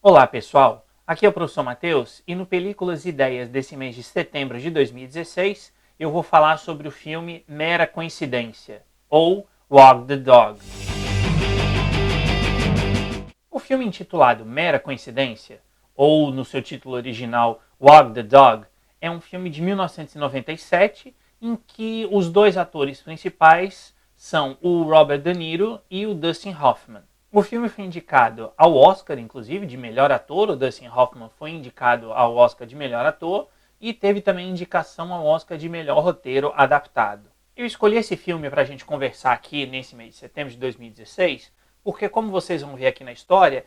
Olá pessoal, aqui é o professor Matheus e no Películas e Ideias desse mês de setembro de 2016 eu vou falar sobre o filme Mera Coincidência, ou Wag the Dog. O filme intitulado Mera Coincidência, ou no seu título original Wag the Dog, é um filme de 1997 em que os dois atores principais são o Robert De Niro e o Dustin Hoffman. O filme foi indicado ao Oscar, inclusive, de melhor ator. O Dustin Hoffman foi indicado ao Oscar de melhor ator e teve também indicação ao Oscar de melhor roteiro adaptado. Eu escolhi esse filme para a gente conversar aqui nesse mês de setembro de 2016, porque como vocês vão ver aqui na história,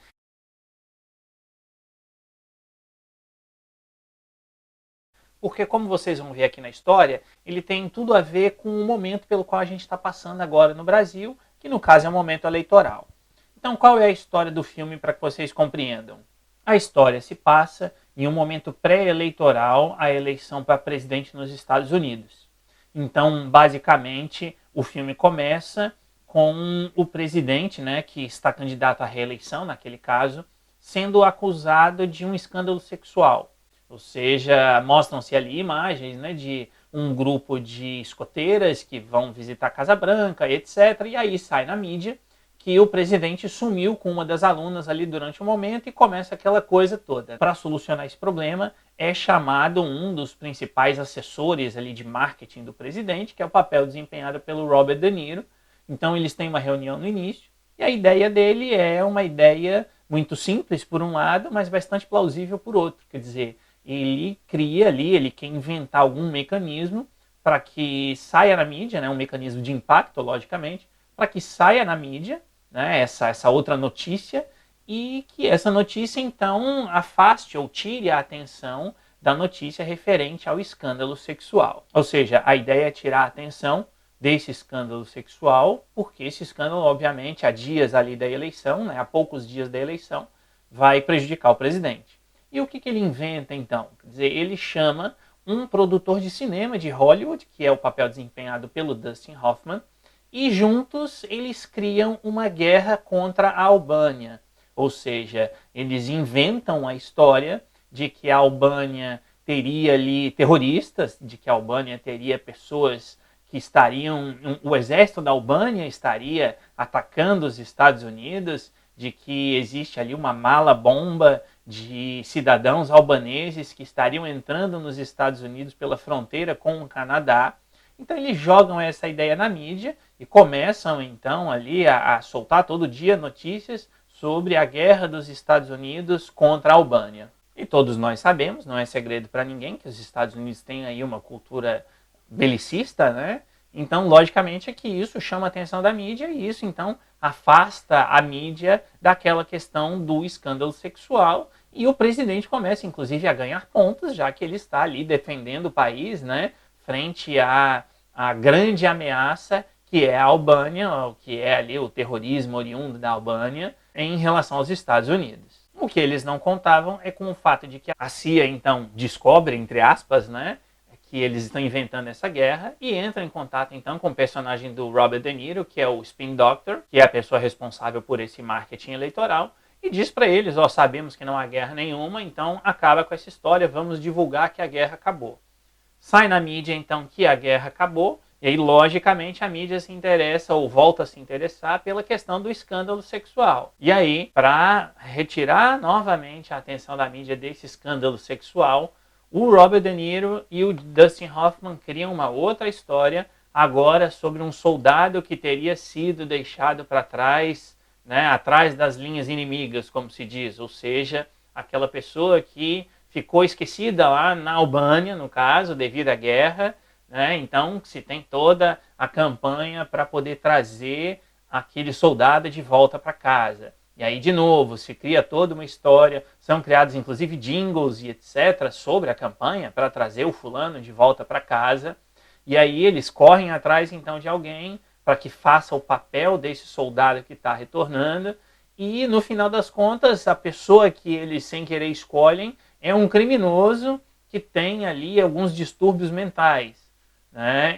ele tem tudo a ver com o momento pelo qual a gente está passando agora no Brasil, que no caso é um momento eleitoral. Então, qual é a história do filme para que vocês compreendam? A história se passa em um momento pré-eleitoral à eleição para presidente nos Estados Unidos. Então, basicamente, o filme começa com o presidente, que está candidato à reeleição, naquele caso, sendo acusado de um escândalo sexual. Ou seja, mostram-se ali imagens de um grupo de escoteiras que vão visitar a Casa Branca, etc. E aí sai na mídia que o presidente sumiu com uma das alunas ali durante o momento e começa aquela coisa toda. Para solucionar esse problema, é chamado um dos principais assessores ali de marketing do presidente, que é o papel desempenhado pelo Robert De Niro. Então eles têm uma reunião no início e a ideia dele é uma ideia muito simples por um lado, mas bastante plausível por outro. Quer dizer, ele cria ali, ele quer inventar algum mecanismo para que saia na mídia, um mecanismo de impacto, logicamente, para que saia na mídia essa outra notícia e que essa notícia então afaste ou tire a atenção da notícia referente ao escândalo sexual. Ou seja, a ideia é tirar a atenção desse escândalo sexual, porque esse escândalo, obviamente, há dias ali da eleição, há poucos dias da eleição, vai prejudicar o presidente. E o que ele inventa então? Quer dizer, ele chama um produtor de cinema de Hollywood, que é o papel desempenhado pelo Dustin Hoffman, e juntos eles criam uma guerra contra a Albânia. Ou seja, eles inventam a história de que a Albânia teria ali terroristas, de que a Albânia teria pessoas que estariam, o exército da Albânia estaria atacando os Estados Unidos, de que existe ali uma mala bomba de cidadãos albaneses que estariam entrando nos Estados Unidos pela fronteira com o Canadá. Então eles jogam essa ideia na mídia e começam então ali a soltar todo dia notícias sobre a guerra dos Estados Unidos contra a Albânia. E todos nós sabemos, não é segredo para ninguém, que os Estados Unidos têm aí uma cultura belicista, Então, logicamente, é que isso chama a atenção da mídia e isso, então, afasta a mídia daquela questão do escândalo sexual e o presidente começa, inclusive, a ganhar pontos, já que ele está ali defendendo o país, frente à grande ameaça que é a Albânia, que é ali o terrorismo oriundo da Albânia, em relação aos Estados Unidos. O que eles não contavam é com o fato de que a CIA, então, descobre, entre aspas, que eles estão inventando essa guerra e entra em contato, então, com o personagem do Robert De Niro, que é o Spin Doctor, que é a pessoa responsável por esse marketing eleitoral, e diz para eles, sabemos que não há guerra nenhuma, então acaba com essa história, vamos divulgar que a guerra acabou. Sai na mídia, então, que a guerra acabou, e aí, logicamente, a mídia se interessa ou volta a se interessar pela questão do escândalo sexual. E aí, para retirar novamente a atenção da mídia desse escândalo sexual, o Robert De Niro e o Dustin Hoffman criam uma outra história, agora sobre um soldado que teria sido deixado para trás, atrás das linhas inimigas, como se diz, ou seja, aquela pessoa que ficou esquecida lá na Albânia, no caso, devido à guerra, Então se tem toda a campanha para poder trazer aquele soldado de volta para casa. E aí, de novo, se cria toda uma história, são criados inclusive jingles e etc. sobre a campanha para trazer o fulano de volta para casa. E aí eles correm atrás então de alguém para que faça o papel desse soldado que está retornando. E no final das contas, a pessoa que eles sem querer escolhem é um criminoso que tem ali alguns distúrbios mentais.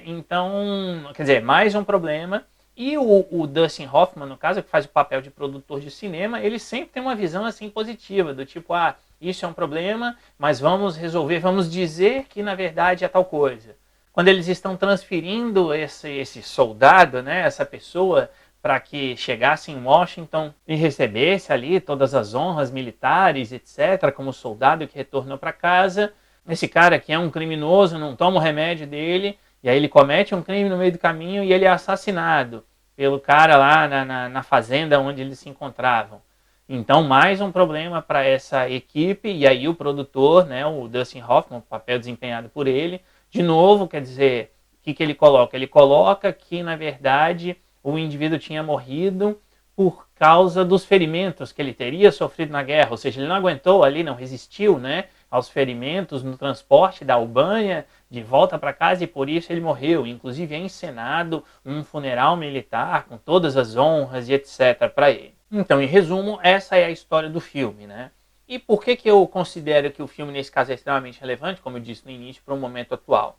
Então, quer dizer, mais um problema. E o Dustin Hoffman, no caso, que faz o papel de produtor de cinema, ele sempre tem uma visão assim positiva, do tipo, isso é um problema, mas vamos resolver, vamos dizer que na verdade é tal coisa. Quando eles estão transferindo esse soldado, né, essa pessoa, para que chegasse em Washington e recebesse ali todas as honras militares, etc., como soldado que retornou para casa, esse cara que é um criminoso, não toma o remédio dele, e aí ele comete um crime no meio do caminho e ele é assassinado pelo cara lá na fazenda onde eles se encontravam. Então, mais um problema para essa equipe, e aí o produtor, né, o Dustin Hoffman, o papel desempenhado por ele, de novo, quer dizer, o que ele coloca? Ele coloca que, na verdade, o indivíduo tinha morrido por causa dos ferimentos que ele teria sofrido na guerra, ou seja, ele não aguentou ali, não resistiu, né, aos ferimentos no transporte da Albânia de volta para casa e por isso ele morreu. Inclusive é encenado um funeral militar com todas as honras e etc. para ele. Então, em resumo, essa é a história do filme, né? E por que eu considero que o filme, nesse caso, é extremamente relevante, como eu disse no início, para o momento atual?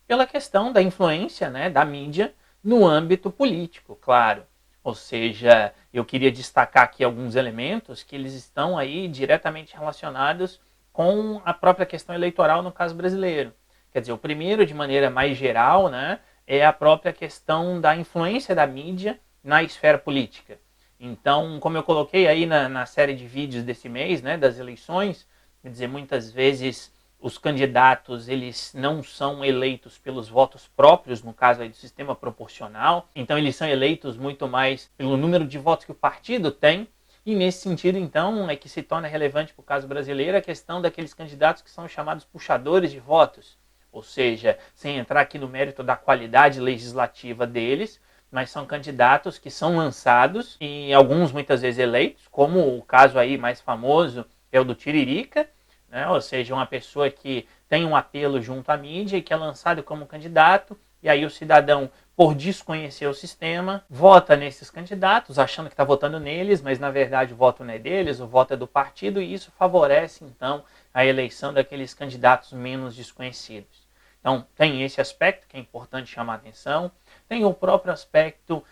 Pela questão da influência, né, da mídia no âmbito político, claro. Ou seja, eu queria destacar aqui alguns elementos que eles estão aí diretamente relacionados com a própria questão eleitoral no caso brasileiro. Quer dizer, o primeiro, de maneira mais geral, né, é a própria questão da influência da mídia na esfera política. Então, como eu coloquei aí na série de vídeos desse mês, né, das eleições, quer dizer, muitas vezes os candidatos eles não são eleitos pelos votos próprios, no caso aí do sistema proporcional, então eles são eleitos muito mais pelo número de votos que o partido tem, e nesse sentido, então, é que se torna relevante para o caso brasileiro a questão daqueles candidatos que são chamados puxadores de votos, ou seja, sem entrar aqui no mérito da qualidade legislativa deles, mas são candidatos que são lançados e alguns muitas vezes eleitos, como o caso aí mais famoso é o do Tiririca, né? Ou seja, uma pessoa que tem um apelo junto à mídia e que é lançado como candidato, e aí o cidadão, por desconhecer o sistema, vota nesses candidatos, achando que está votando neles, mas na verdade o voto não é deles, o voto é do partido, e isso favorece então a eleição daqueles candidatos menos desconhecidos. Então tem esse aspecto que é importante chamar a atenção, tem o próprio aspecto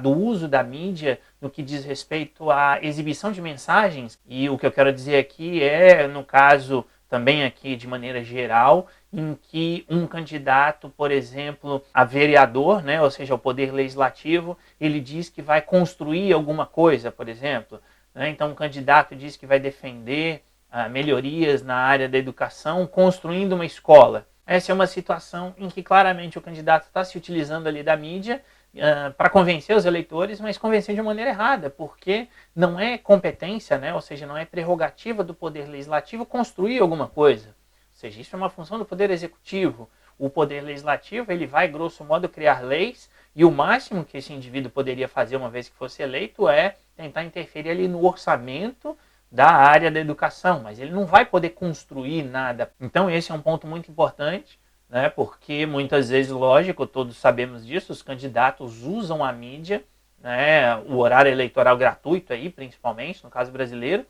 do uso da mídia no que diz respeito à exibição de mensagens, e o que eu quero dizer aqui é, no caso também aqui de maneira geral, em que um candidato, por exemplo, a vereador, né, ou seja, o poder legislativo, ele diz que vai construir alguma coisa, por exemplo. Né? Então, um candidato diz que vai defender melhorias na área da educação, construindo uma escola. Essa é uma situação em que claramente o candidato está se utilizando ali da mídia para convencer os eleitores, mas convencer de maneira errada, porque não é competência, né? Ou seja, não é prerrogativa do Poder Legislativo construir alguma coisa. Ou seja, isso é uma função do Poder Executivo. O Poder Legislativo ele vai, grosso modo, criar leis, e o máximo que esse indivíduo poderia fazer uma vez que fosse eleito é tentar interferir ali no orçamento da área da educação, mas ele não vai poder construir nada. Então esse é um ponto muito importante, né, porque muitas vezes, lógico, todos sabemos disso, os candidatos usam a mídia, né, o horário eleitoral gratuito aí, principalmente, no caso brasileiro,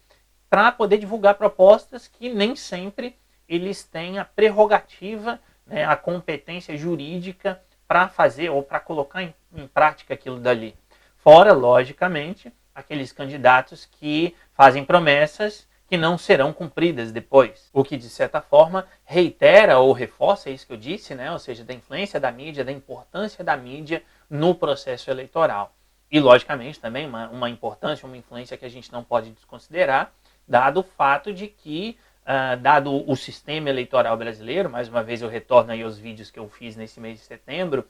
para poder divulgar propostas que nem sempre eles têm a prerrogativa, né, a competência jurídica para fazer ou para colocar em prática aquilo dali. Fora, logicamente, aqueles candidatos que fazem promessas que não serão cumpridas depois. O que, de certa forma, reitera ou reforça isso que eu disse, né? Ou seja, da influência da mídia, da importância da mídia no processo eleitoral. E, logicamente, também uma importância, uma influência que a gente não pode desconsiderar, dado o fato de que, dado o sistema eleitoral brasileiro, mais uma vez eu retorno aí aos vídeos que eu fiz nesse mês de setembro,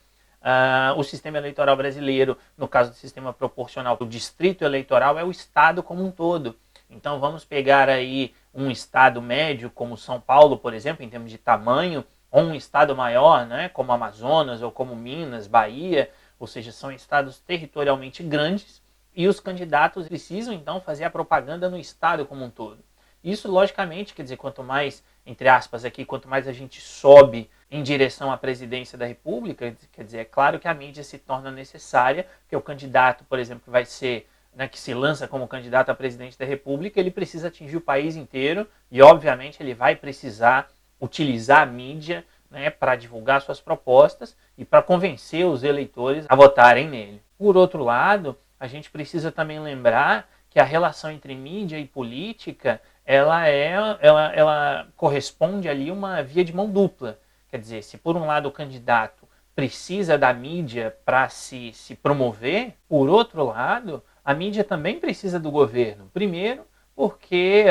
o sistema eleitoral brasileiro, no caso do sistema proporcional, o distrito eleitoral é o estado como um todo. Então vamos pegar aí um estado médio como São Paulo, por exemplo, em termos de tamanho, ou um estado maior, né, como Amazonas ou como Minas, Bahia, ou seja, são estados territorialmente grandes e os candidatos precisam então fazer a propaganda no estado como um todo. Isso, logicamente, quer dizer, quanto mais, entre aspas aqui, quanto mais a gente sobe em direção à presidência da República, quer dizer, é claro que a mídia se torna necessária, porque o candidato, por exemplo, que vai ser, né, que se lança como candidato a presidente da República, ele precisa atingir o país inteiro e, obviamente, ele vai precisar utilizar a mídia, né, para divulgar suas propostas e para convencer os eleitores a votarem nele. Por outro lado, a gente precisa também lembrar que a relação entre mídia e política, ela corresponde ali a uma via de mão dupla. Quer dizer, se por um lado o candidato precisa da mídia para se promover, por outro lado, a mídia também precisa do governo. Primeiro, porque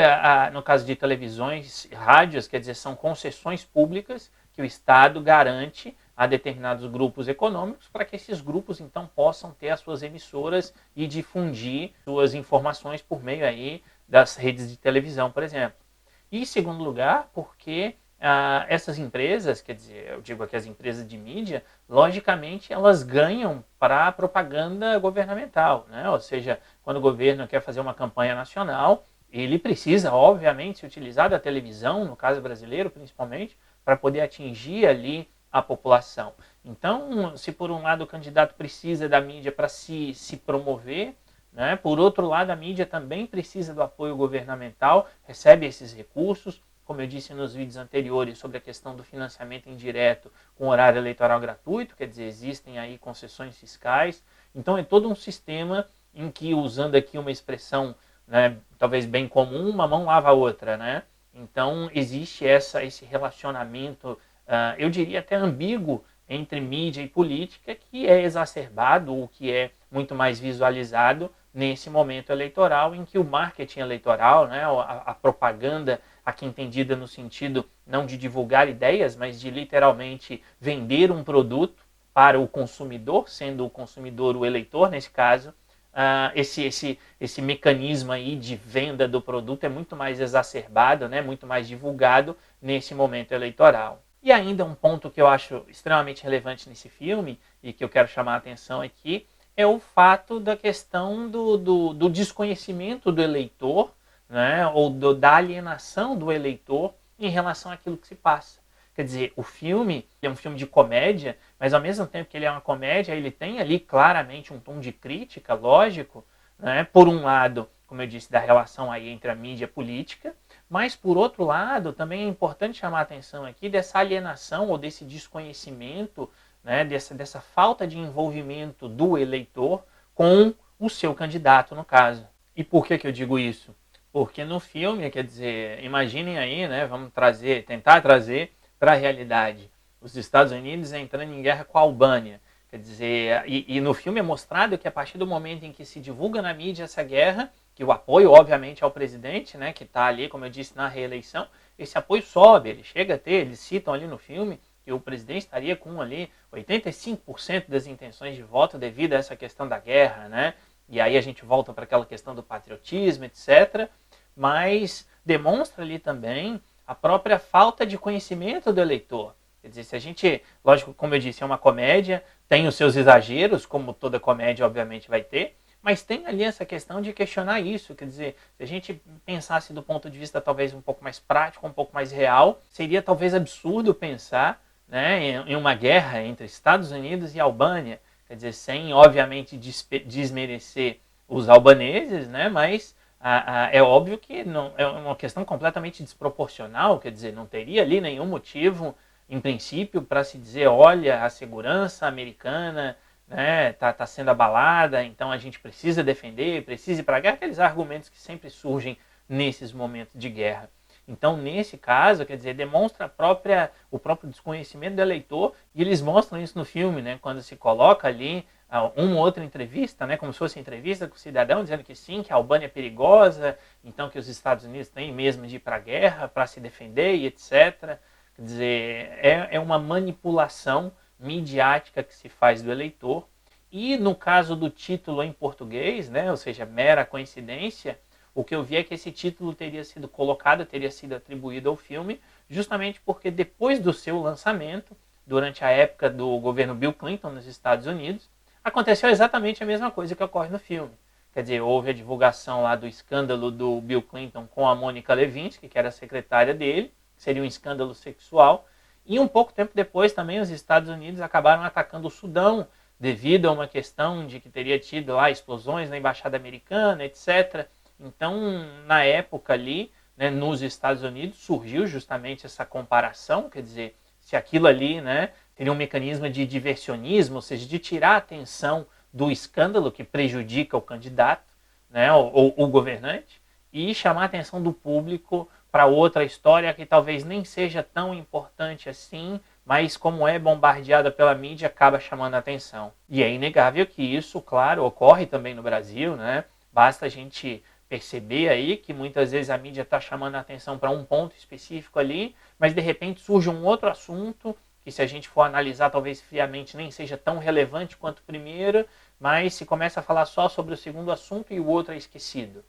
no caso de televisões, rádios, quer dizer, são concessões públicas que o Estado garante a determinados grupos econômicos para que esses grupos então possam ter as suas emissoras e difundir suas informações por meio aí das redes de televisão, por exemplo. E em segundo lugar, porque essas empresas, quer dizer, eu digo aqui as empresas de mídia, logicamente elas ganham para a propaganda governamental, né? Ou seja, quando o governo quer fazer uma campanha nacional, ele precisa, obviamente, se utilizar da televisão, no caso brasileiro principalmente, para poder atingir ali a população. Então, se por um lado o candidato precisa da mídia para se promover, né? Por outro lado, a mídia também precisa do apoio governamental, recebe esses recursos, como eu disse nos vídeos anteriores sobre a questão do financiamento indireto com horário eleitoral gratuito, quer dizer, existem aí concessões fiscais. Então é todo um sistema em que, usando aqui uma expressão, né, talvez bem comum, uma mão lava a outra, né? Então existe esse relacionamento, eu diria até ambíguo, entre mídia e política, que é exacerbado, ou que é muito mais visualizado nesse momento eleitoral, em que o marketing eleitoral, né, a propaganda, aqui entendida no sentido não de divulgar ideias, mas de literalmente vender um produto para o consumidor, sendo o consumidor o eleitor nesse caso, esse mecanismo aí de venda do produto é muito mais exacerbado, né, muito mais divulgado nesse momento eleitoral. E ainda um ponto que eu acho extremamente relevante nesse filme, e que eu quero chamar a atenção aqui, é o fato da questão do desconhecimento do eleitor, né, ou da alienação do eleitor em relação àquilo que se passa. Quer dizer, o filme é um filme de comédia, mas ao mesmo tempo que ele é uma comédia, ele tem ali claramente um tom de crítica, lógico, né, por um lado, como eu disse, da relação aí entre a mídia e a política, mas por outro lado, também é importante chamar a atenção aqui dessa alienação ou desse desconhecimento, né, dessa falta de envolvimento do eleitor com o seu candidato, no caso. E por que eu digo isso? Porque no filme, quer dizer, imaginem aí, né, vamos tentar trazer para a realidade os Estados Unidos entrando em guerra com a Albânia. Quer dizer, e no filme é mostrado que a partir do momento em que se divulga na mídia essa guerra, que o apoio, obviamente, ao presidente, né, que está ali, como eu disse, na reeleição, esse apoio sobe, ele chega a ter, eles citam ali no filme, que o presidente estaria com ali 85% das intenções de voto devido a essa questão da guerra, né? E aí a gente volta para aquela questão do patriotismo, etc. Mas demonstra ali também a própria falta de conhecimento do eleitor. Quer dizer, se a gente, lógico, como eu disse, é uma comédia, tem os seus exageros, como toda comédia obviamente vai ter, mas tem ali essa questão de questionar isso. Quer dizer, se a gente pensasse do ponto de vista talvez um pouco mais prático, um pouco mais real, seria talvez absurdo pensar, né, em uma guerra entre Estados Unidos e Albânia. Quer dizer, sem obviamente desmerecer os albaneses, né, mas é óbvio que não, é uma questão completamente desproporcional. Quer dizer, não teria ali nenhum motivo, em princípio, para se dizer, olha, a segurança americana, né, tá sendo abalada, então a gente precisa defender, precisa ir para a guerra, aqueles argumentos que sempre surgem nesses momentos de guerra. Então, nesse caso, quer dizer, demonstra o próprio desconhecimento do eleitor, e eles mostram isso no filme, né, quando se coloca ali uma ou outra entrevista, né, como se fosse entrevista com o cidadão, dizendo que sim, que a Albânia é perigosa, então que os Estados Unidos têm mesmo de ir para a guerra, para se defender e etc. Quer dizer, é uma manipulação midiática que se faz do eleitor. E no caso do título em português, né, ou seja, mera coincidência, o que eu vi é que esse título teria sido colocado, teria sido atribuído ao filme, justamente porque depois do seu lançamento, durante a época do governo Bill Clinton nos Estados Unidos, aconteceu exatamente a mesma coisa que ocorre no filme. Quer dizer, houve a divulgação lá do escândalo do Bill Clinton com a Monica Lewinsky, que era a secretária dele, que seria um escândalo sexual, e um pouco tempo depois também os Estados Unidos acabaram atacando o Sudão, devido a uma questão de que teria tido lá explosões na embaixada americana, etc. Então, na época ali, né, nos Estados Unidos, surgiu justamente essa comparação, quer dizer, se aquilo ali, né, teria um mecanismo de diversionismo, ou seja, de tirar a atenção do escândalo que prejudica o candidato, né, ou o governante, e chamar a atenção do público para outra história que talvez nem seja tão importante assim, mas como é bombardeada pela mídia, acaba chamando a atenção. E é inegável que isso, claro, ocorre também no Brasil, né? Basta a gente perceber aí que muitas vezes a mídia está chamando a atenção para um ponto específico ali, mas de repente surge um outro assunto que, se a gente for analisar talvez friamente, nem seja tão relevante quanto o primeiro, mas se começa a falar só sobre o segundo assunto e o outro é esquecido,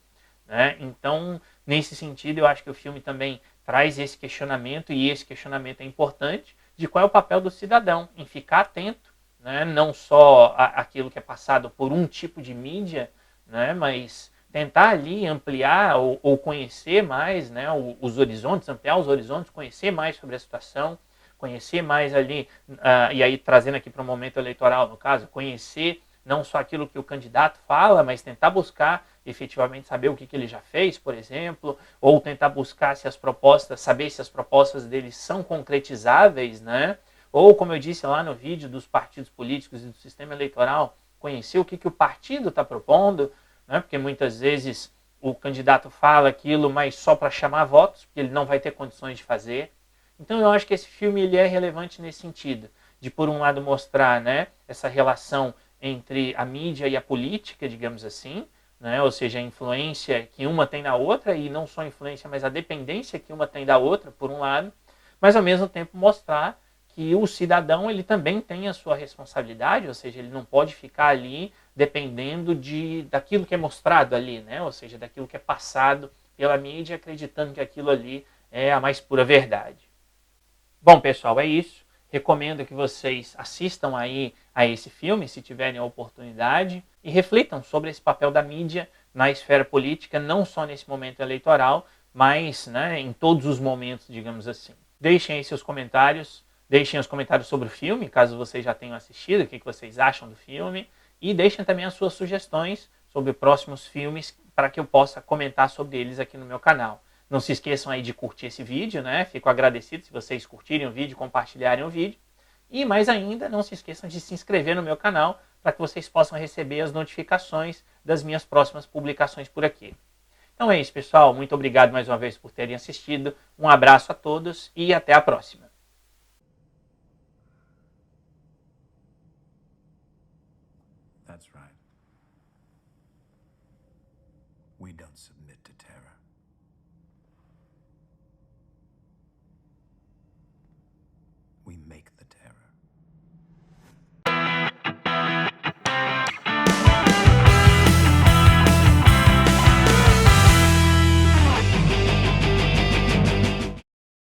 né? Então, nesse sentido, eu acho que o filme também traz esse questionamento, e esse questionamento é importante, de qual é o papel do cidadão em ficar atento, né? Não só aquilo que é passado por um tipo de mídia, né? Mas tentar ali ampliar ou conhecer mais, né? Os horizontes, ampliar os horizontes, conhecer mais sobre a situação, conhecer mais ali, e aí trazendo aqui para o momento eleitoral, no caso, conhecer não só aquilo que o candidato fala, mas tentar buscar efetivamente saber o que ele já fez, por exemplo, ou tentar buscar se as propostas, saber se as propostas dele são concretizáveis, né? Ou, como eu disse lá no vídeo dos partidos políticos e do sistema eleitoral, conhecer o que o partido está propondo, né? Porque muitas vezes o candidato fala aquilo, mas só para chamar votos, porque ele não vai ter condições de fazer. Então eu acho que esse filme ele é relevante nesse sentido, de por um lado mostrar, né, essa relação entre a mídia e a política, digamos assim, né, ou seja, a influência que uma tem na outra, e não só a influência, mas a dependência que uma tem da outra, por um lado, mas ao mesmo tempo mostrar que o cidadão ele também tem a sua responsabilidade, ou seja, ele não pode ficar ali dependendo daquilo que é mostrado ali, né, ou seja, daquilo que é passado pela mídia, acreditando que aquilo ali é a mais pura verdade. Bom, pessoal, é isso. Recomendo que vocês assistam aí a esse filme, se tiverem a oportunidade, e reflitam sobre esse papel da mídia na esfera política, não só nesse momento eleitoral, mas, né, em todos os momentos, digamos assim. Deixem aí seus comentários, deixem os comentários sobre o filme, caso vocês já tenham assistido, o que vocês acham do filme, e deixem também as suas sugestões sobre próximos filmes para que eu possa comentar sobre eles aqui no meu canal. Não se esqueçam aí de curtir esse vídeo, né? Fico agradecido se vocês curtirem o vídeo, compartilharem o vídeo. E mais ainda, não se esqueçam de se inscrever no meu canal para que vocês possam receber as notificações das minhas próximas publicações por aqui. Então é isso, pessoal. Muito obrigado mais uma vez por terem assistido. Um abraço a todos e até a próxima. That's right. We don't submit to terror.